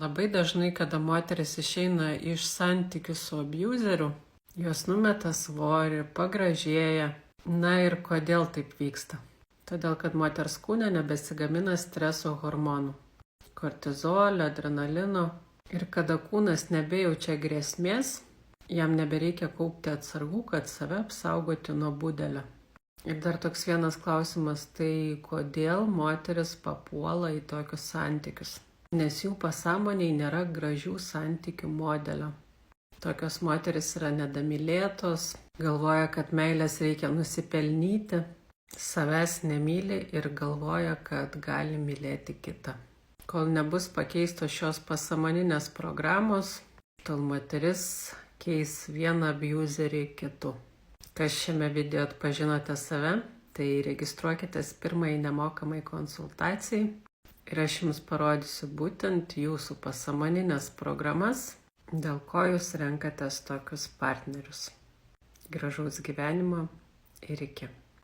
Labai dažnai, kada moteris išeina iš santykių su abuseriu, jos numeta svorį, pagražėja. Na ir kodėl taip vyksta? Todėl, kad moters kūne nebesigamina streso hormonų - kortizolio, adrenalino. Ir kada kūnas nebejaučia grėsmės, jam nebereikia kaupti atsargų, kad save apsaugoti nuo budelio. Ir dar toks vienas klausimas, tai kodėl moteris papuola į tokius santykius? Nes jų pasąmoniai nėra gražių santykių modelio. Tokios moteris yra nedamylėtos, galvoja, kad meilės reikia nusipelnyti, savęs nemyli ir galvoja, kad gali mylėti kitą. Kol nebus pakeistos šios pasąmoninės programos, tol moteris keis vieną abuserį kitu. Kas šiame video atpažinote save, tai registruokitės pirmai nemokamai konsultacijai ir aš jums parodysiu būtent jūsų pasąmoninės programas, dėl ko jūs renkatės tokius partnerius. Gražaus gyvenimo ir iki.